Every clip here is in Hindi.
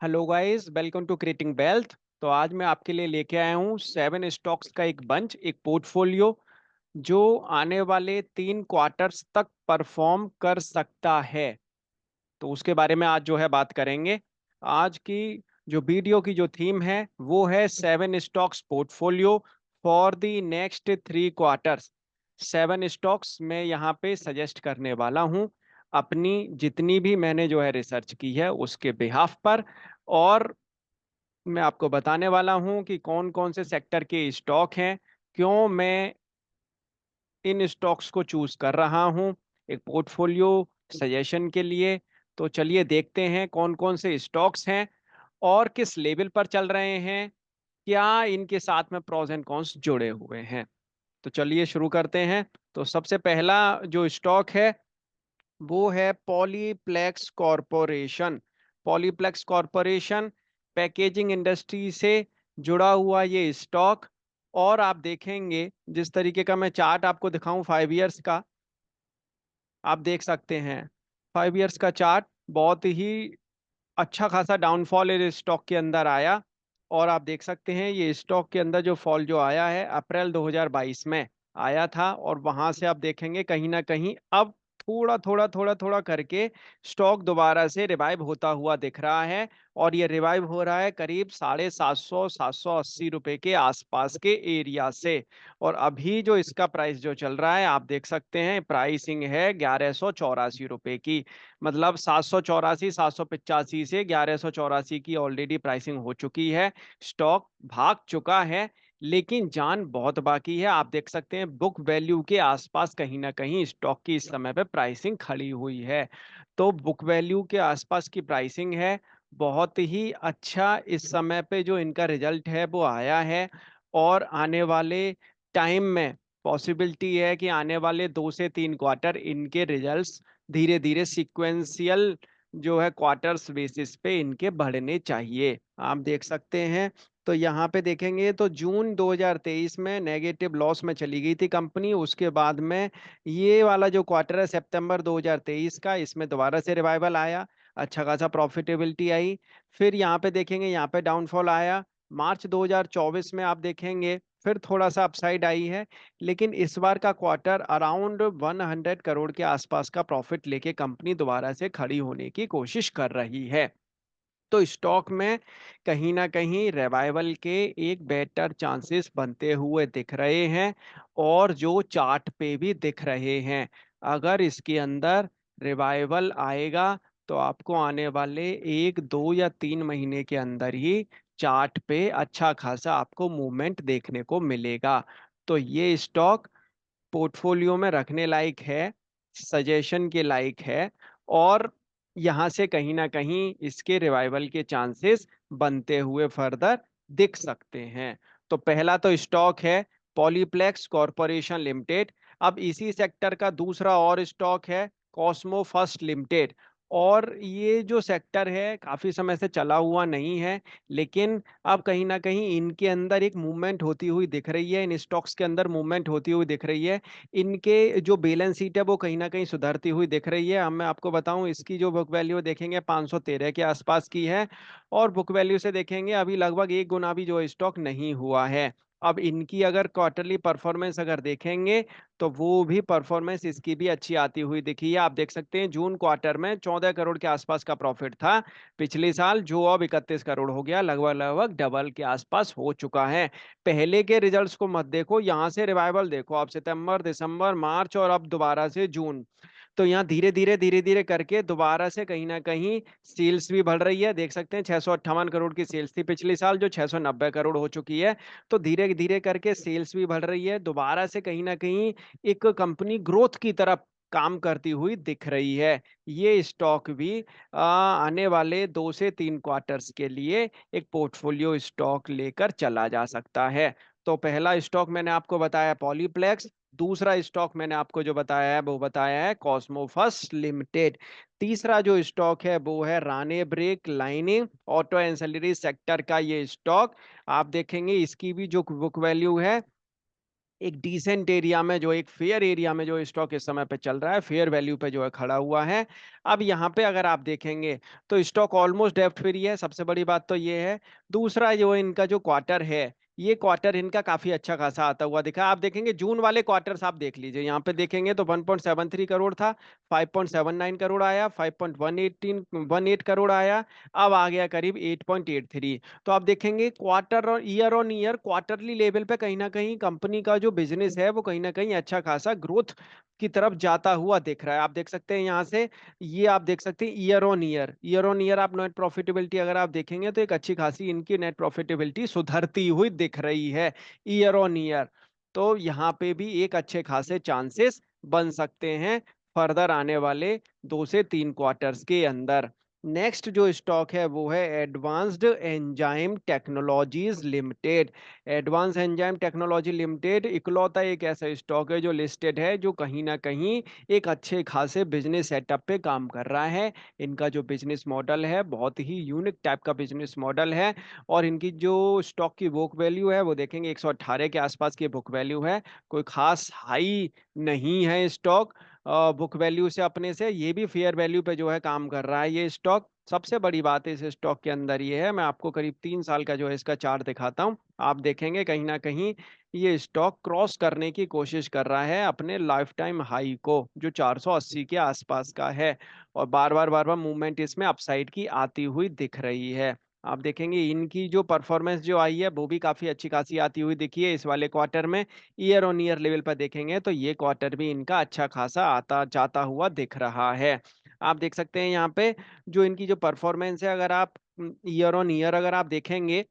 Hello guys, welcome to creating wealth. तो आज मैं आपके लिए लेके आया हूँ 7 स्टॉक्स का एक बंच, एक पोर्टफोलियो जो आने वाले 3 क्वार्टर्स तक परफॉर्म कर सकता है। तो उसके बारे में आज जो है बात करेंगे। आज की जो वीडियो की जो थीम है वो है 7 stocks portfolio for the next 3 quarters. 7 stocks मैं यहाँ पे सजेस्ट करने वाला हूँ, अपनी जितनी भी मैंने जो है रिसर्च की है उसके बिहाफ पर। और मैं आपको बताने वाला हूं कि कौन कौन से सेक्टर के स्टॉक हैं, क्यों मैं इन स्टॉक्स को चूज कर रहा हूं एक पोर्टफोलियो सजेशन के लिए। तो चलिए देखते हैं कौन कौन से स्टॉक्स हैं और किस लेवल पर चल रहे हैं, क्या इनके साथ में प्रोज एंड कॉन्स जुड़े हुए हैं। तो चलिए शुरू करते हैं। तो सबसे पहला जो स्टॉक है वो है Polyplex corporation. Polyplex corporation packaging industry से जुड़ा हुआ ये स्टॉक। और आप देखेंगे जिस तरीके का मैं चार्ट आपको दिखाऊं 5 इयर्स का, आप देख सकते हैं 5 इयर्स का चार्ट बहुत ही अच्छा खासा डाउनफॉल इस स्टॉक के अंदर आया। और आप देख सकते हैं ये स्टॉक के अंदर जो फॉल जो आया है अप्रैल 2022 में आया था, और वहां से आप देखेंगे कहीं ना कहीं अब थोड़ा थोड़ा करके स्टॉक दोबारा से रिवाइव होता हुआ दिख रहा है। और ये रिवाइव हो रहा है करीब 750 780 रुपए के आसपास के एरिया से। और अभी जो इसका प्राइस जो चल रहा है आप देख सकते हैं, प्राइसिंग है 1184 रुपए की। मतलब 784 785 से 1184 की ऑलरेडी प्राइसिंग हो चुकी है। स्टॉक भाग चुका है लेकिन जान बहुत बाकी है। आप देख सकते हैं बुक वैल्यू के आसपास कहीं ना कहीं स्टॉक की इस समय पे प्राइसिंग खड़ी हुई है। तो बुक वैल्यू के आसपास की प्राइसिंग है, बहुत ही अच्छा इस समय पे जो इनका रिजल्ट है वो आया है। और आने वाले टाइम में पॉसिबिलिटी है कि आने वाले 2 से 3 क्वार्टर इनके रिजल्ट्स धीरे धीरे सीक्वेंशियल जो है क्वार्टर्स बेसिस पे इनके बढ़ने चाहिए। आप देख सकते हैं। तो यहाँ पे देखेंगे तो जून 2023 में नेगेटिव लॉस में चली गई थी कंपनी। उसके बाद में ये वाला जो क्वार्टर है सितंबर 2023 का, इसमें दोबारा से रिवाइवल आया, अच्छा खासा प्रॉफिटेबिलिटी आई। फिर यहाँ पे देखेंगे यहाँ पे डाउनफॉल आया। मार्च 2024 में आप देखेंगे फिर थोड़ा सा अपसाइड आई है। लेकिन इस बार का क्वार्टर अराउंड 100 करोड़ के आसपास का प्रॉफिट लेके कंपनी दोबारा से खड़ी होने की कोशिश कर रही है। तो स्टॉक में कहीं ना कहीं रिवाइवल के एक बेटर चांसेस बनते हुए दिख रहे हैं, और जो चार्ट पे भी दिख रहे हैं। अगर इसके अंदर रिवाइवल आएगा तो आपको आने वाले 1 2 या 3 महीने के अंदर ही चार्ट पे अच्छा खासा आपको मूवमेंट देखने को मिलेगा। तो ये स्टॉक पोर्टफोलियो में रखने लायक है, सजेशन के लायक है। और यहाँ से कहीं ना कहीं इसके रिवाइवल के चांसेस बनते हुए फर्दर दिख सकते हैं। तो पहला तो स्टॉक है पॉलीप्लेक्स कॉरपोरेशन लिमिटेड। अब इसी सेक्टर का दूसरा और स्टॉक है कॉस्मो फर्स्ट लिमिटेड। और ये जो सेक्टर है काफी समय से चला हुआ नहीं है, लेकिन अब कहीं ना कहीं इनके अंदर एक मूवमेंट होती हुई दिख रही है, इन स्टॉक्स के अंदर मूवमेंट होती हुई दिख रही है। इनके जो बैलेंस शीट है वो कहीं ना कहीं सुधरती हुई दिख रही है। अब मैं आपको बताऊं इसकी जो बुक वैल्यू देखेंगे 513 के आसपास की है, और बुक वैल्यू से देखेंगे अभी लगभग 1 गुना भी जो स्टॉक नहीं हुआ है। अब इनकी अगर क्वार्टरली परफॉर्मेंस अगर देखेंगे तो वो भी परफॉर्मेंस इसकी भी अच्छी आती हुई दिखी है। आप देख सकते हैं जून क्वार्टर में 14 करोड़ के आसपास का प्रॉफिट था पिछले साल, जो अब 31 करोड़ हो गया, लगभग लगभग डबल के आसपास हो चुका है। पहले के रिजल्ट्स को मत देखो, यहाँ से रिवाइवल देखो आप, सितंबर दिसंबर मार्च और अब दोबारा से जून। तो यहाँ धीरे धीरे करके दोबारा से कहीं ना कहीं सेल्स भी बढ़ रही है। देख सकते हैं 658 करोड़ की सेल्स थी पिछले साल जो 690 करोड़ हो चुकी है। तो धीरे धीरे करके सेल्स भी बढ़ रही है, दोबारा से कहीं ना कहीं एक कंपनी ग्रोथ की तरफ काम करती हुई दिख रही है। ये स्टॉक भी आने वाले 2 से 3 क्वार्टर्स के लिए एक पोर्टफोलियो स्टॉक लेकर चला जा सकता है। तो पहला स्टॉक मैंने आपको बताया पॉलीप्लेक्स, दूसरा स्टॉक मैंने आपको जो बताया है वो बताया है कॉस्मोफस लिमिटेड। तीसरा जो स्टॉक है वो है Rane break lining auto ancillary sector का ये स्टॉक। आप देखेंगे इसकी भी जो बुक वैल्यू है एक डिसेंट एरिया में, जो एक फेयर एरिया में जो स्टॉक इस समय पे चल रहा है, फेयर वैल्यू पे जो है खड़ा हुआ है। अब यहाँ पे अगर आप देखेंगे तो स्टॉक ऑलमोस्ट डेब्ट फ्री है, सबसे बड़ी बात तो ये है। दूसरा जो इनका जो क्वार्टर है, ये क्वार्टर इनका काफी अच्छा खासा आता हुआ दिखा। आप देखेंगे जून वाले क्वार्टर्स आप देख लीजिए, यहाँ पे देखेंगे तो 1.73 करोड़ था, 5.79 करोड़ आया, 5.18 करोड़ आया, अब आ गया करीब 8.83। तो आप देखेंगे क्वार्टर और year on year quarterly level पे कहीं ना कहीं कंपनी का जो बिजनेस है वो कहीं ना कहीं अच्छा खासा ग्रोथ की तरफ जाता हुआ दिख रहा है। आप देख सकते हैं यहाँ से, ये आप देख सकते हैं ईयर ऑन ईयर आप नेट प्रॉफिटेबिलिटी अगर आप देखेंगे तो एक अच्छी खासी इनकी नेट प्रॉफिटेबिलिटी सुधरती हुई दिख रही है ईयर ऑन ईयर। तो यहाँ पे भी एक अच्छे खासे चांसेस बन सकते हैं फर्दर आने वाले 2 से 3 क्वार्टर्स के अंदर। नेक्स्ट जो स्टॉक है वो है advanced enzyme technologies limited. Advance enzyme technology limited इकलौता एक ऐसा स्टॉक है जो लिस्टेड है, जो कहीं ना कहीं एक अच्छे खासे बिजनेस सेटअप पे काम कर रहा है। इनका जो बिजनेस मॉडल है बहुत ही यूनिक टाइप का बिजनेस मॉडल है। और इनकी जो स्टॉक की बुक वैल्यू है वो देखेंगे 118 के आसपास की बुक वैल्यू है, कोई खास हाई नहीं है स्टॉक बुक वैल्यू से। अपने से ये भी फेयर वैल्यू पे जो है काम कर रहा है ये स्टॉक। सबसे बड़ी बात है इस स्टॉक के अंदर ये है, मैं आपको करीब 3 साल का जो है इसका चार्ट दिखाता हूँ। आप देखेंगे कहीं ना कहीं ये स्टॉक क्रॉस करने की कोशिश कर रहा है अपने लाइफ टाइम हाई को, जो 480 के आसपास का है। और बार बार मूवमेंट इसमें अपसाइड की आती हुई दिख रही है। आप देखेंगे इनकी जो परफॉर्मेंस जो आई है वो भी काफी अच्छी खासी आती हुई दिखी है इस वाले क्वार्टर में। ईयर ऑन ईयर लेवल पर देखेंगे तो ये क्वार्टर भी इनका अच्छा खासा आता जाता हुआ दिख रहा है। आप देख सकते हैं यहाँ पे जो इनकी जो परफॉर्मेंस है, अगर आप ईयर ऑन ईयर अगर आप देखेंगे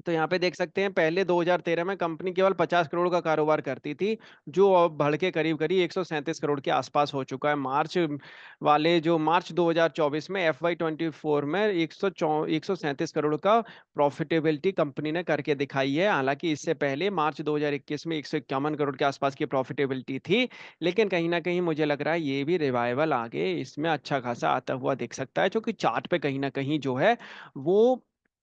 तो यहाँ पे देख सकते हैं पहले 2013 में कंपनी केवल 50 करोड़ का कारोबार करती थी, जो अब बढ़ के करीब करीब 137 करोड़ के आसपास हो चुका है। मार्च 2024 में FY24 में 137 करोड़ का प्रॉफिटेबिलिटी कंपनी ने करके दिखाई है। हालांकि इससे पहले मार्च 2021 में 151 करोड़ के आसपास की प्रॉफिटेबिलिटी थी। लेकिन कहीं ना कहीं मुझे लग रहा है ये भी रिवाइवल आगे इसमें अच्छा खासा आता हुआ दिख सकता है, क्योंकि चार्ट पे कहीं ना कहीं जो है वो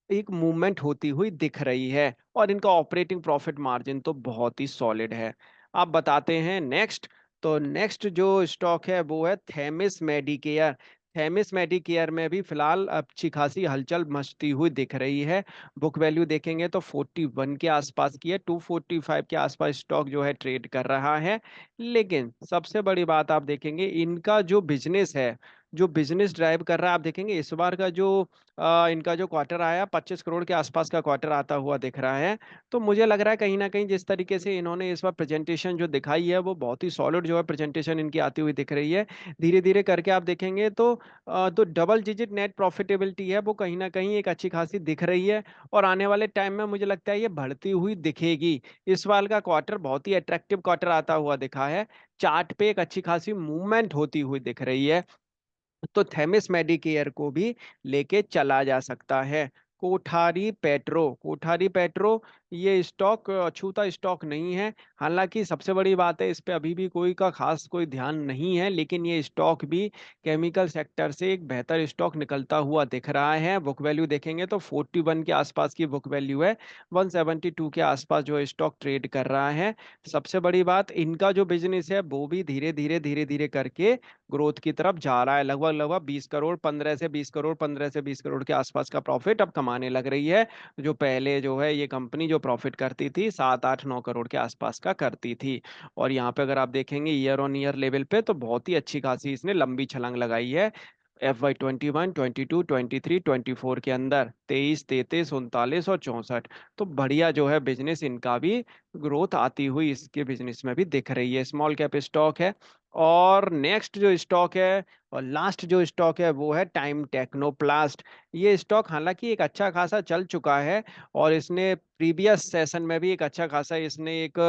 एक मूवमेंट होती हुई दिख रही है। और इनका ऑपरेटिंग प्रॉफिट मार्जिन तो बहुत ही सॉलिड है। आप बताते हैं नेक्स्ट। तो नेक्स्ट जो स्टॉक है वो है थेमिस मेडिकेयर। थेमिस मेडिकेयर में भी फिलहाल अच्छी खासी हलचल मचती हुई दिख रही है। बुक वैल्यू देखेंगे तो 41 के आसपास की है, 245 के आसपास स्टॉक जो है ट्रेड कर रहा है। लेकिन सबसे बड़ी बात आप देखेंगे इनका जो बिजनेस है, जो बिजनेस ड्राइव कर रहा है, आप देखेंगे इस बार का जो इनका जो क्वार्टर आया 25 करोड़ के आसपास का क्वार्टर आता हुआ दिख रहा है। तो मुझे लग रहा है कहीं ना कहीं जिस तरीके से इन्होंने इस बार प्रेजेंटेशन जो दिखाई है वो बहुत ही सॉलिड जो है प्रेजेंटेशन इनकी आती हुई दिख रही है। धीरे धीरे करके आप देखेंगे तो डबल डिजिट नेट प्रॉफिटेबिलिटी है वो कहीं ना कहीं एक अच्छी खासी दिख रही है। और आने वाले टाइम में मुझे लगता है ये बढ़ती हुई दिखेगी। इस साल का क्वार्टर बहुत ही अट्रैक्टिव क्वार्टर आता हुआ दिखा है। चार्ट पे एक अच्छी खासी मूवमेंट होती हुई दिख रही है। तो थेमिस मेडिकेयर को भी लेके चला जा सकता है। कोठारी पेट्रो ये स्टॉक अछूता स्टॉक नहीं है। हालांकि सबसे बड़ी बात है इस पे अभी भी कोई का खास कोई ध्यान नहीं है, लेकिन ये स्टॉक भी केमिकल सेक्टर से एक बेहतर स्टॉक निकलता हुआ दिख रहा है। बुक वैल्यू देखेंगे तो 41 के आसपास की बुक वैल्यू है, 172 के आसपास जो स्टॉक ट्रेड कर रहा है। सबसे बड़ी बात इनका जो बिजनेस है वो भी धीरे धीरे करके ग्रोथ की तरफ जा रहा है। लगभग लगभग 20 करोड़ 15 से 20 करोड़ के आसपास का प्रॉफिट अब कमाने लग रही है। जो पहले जो है ये कंपनी जो प्रॉफिट करती थी 7 8 9 करोड़ के आसपास का करती थी। और यहाँ पे अगर आप देखेंगे ईयर ऑन ईयर लेवल पे तो बहुत ही अच्छी खासी इसने लंबी छलांग लगाई है। FY21 22 23 24 के अंदर 23 33 39 और 64। तो बढ़िया जो है बिजनेस इनका भी ग्रोथ आती हुई इसके बिजनेस में भी दिख रही है। स्मॉल कैप स्टॉक है। और नेक्स्ट जो स्टॉक है और लास्ट जो स्टॉक है वो है टाइम टेक्नोप्लास्ट। ये स्टॉक हालांकि एक अच्छा खासा चल चुका है, और इसने प्रीवियस सेशन में भी एक अच्छा खासा इसने एक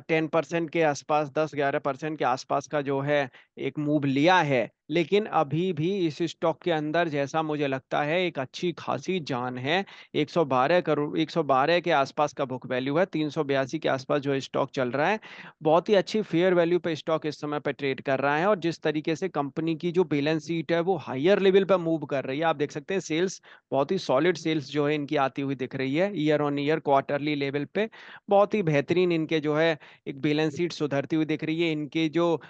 10% के आसपास 10 11% के आसपास का जो है एक मूव लिया है, लेकिन अभी भी इस स्टॉक के अंदर जैसा मुझे लगता है एक अच्छी खासी जान है। 112 करोड़, 112 के आसपास का बुक वैल्यू है, 382 के आसपास जो स्टॉक चल रहा है। बहुत ही अच्छी फेयर वैल्यू पे स्टॉक इस समय पे ट्रेड कर रहा है, और जिस तरीके से कंपनी की जो बैलेंस शीट है वो हायर लेवल पे मूव कर रही है, आप देख सकते हैं सेल्स, बहुत ही सॉलिड सेल्स जो है इनकी आती हुई दिख रही है year on year quarterly level पे। बहुत ही बेहतरीन इनके जो है एक बैलेंस शीट सुधरती हुई दिख रही है, इनके जो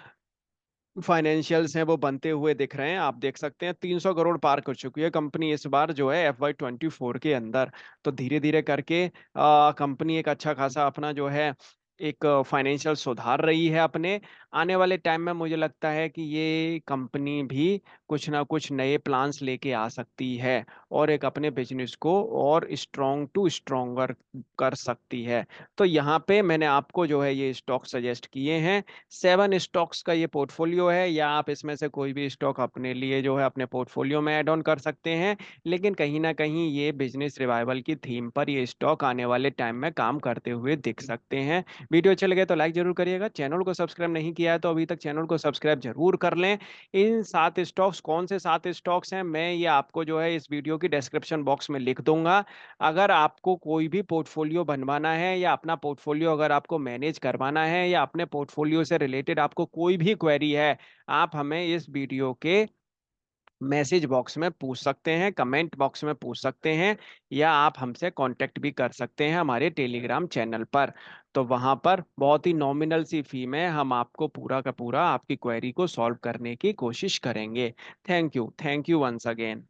फाइनेंशियल्स हैं वो बनते हुए दिख रहे हैं। आप देख सकते हैं 300 करोड़ पार कर चुकी है कंपनी इस बार जो है FY24 के अंदर। तो धीरे धीरे करके कंपनी एक अच्छा खासा अपना जो है एक फाइनेंशियल सुधार रही है अपने। आने वाले टाइम में मुझे लगता है कि ये कंपनी भी कुछ ना कुछ नए प्लान्स लेके आ सकती है, और एक अपने बिजनेस को और स्ट्रॉन्ग टू स्ट्रॉन्गर कर सकती है। तो यहाँ पे मैंने आपको जो है ये स्टॉक सजेस्ट किए हैं। 7 स्टॉक्स का ये पोर्टफोलियो है, या आप इसमें से कोई भी स्टॉक अपने लिए जो है अपने पोर्टफोलियो में ऐड ऑन कर सकते हैं। लेकिन कहीं ना कहीं ये बिजनेस रिवाइवल की थीम पर ये स्टॉक आने वाले टाइम में काम करते हुए दिख सकते हैं। वीडियो अच्छे लगे तो लाइक जरूर करिएगा, चैनल को सब्सक्राइब नहीं किया है तो अभी तक चैनल को सब्सक्राइब जरूर कर लें। इन 7 स्टॉक्स कौन से 7 स्टॉक्स हैं, मैं ये आपको जो है इस वीडियो की डिस्क्रिप्शन बॉक्स में लिख दूंगा। अगर आपको कोई भी पोर्टफोलियो बनवाना है, या अपना पोर्टफोलियो अगर आपको मैनेज करवाना है, या अपने पोर्टफोलियो से रिलेटेड आपको कोई भी क्वेरी है, आप हमें इस वीडियो के मैसेज बॉक्स में पूछ सकते हैं, कमेंट बॉक्स में पूछ सकते हैं, या आप हमसे कांटेक्ट भी कर सकते हैं हमारे टेलीग्राम चैनल पर। तो वहां पर बहुत ही नॉमिनल सी फी में हम आपको पूरा का पूरा आपकी क्वेरी को सॉल्व करने की कोशिश करेंगे। Thank you once again.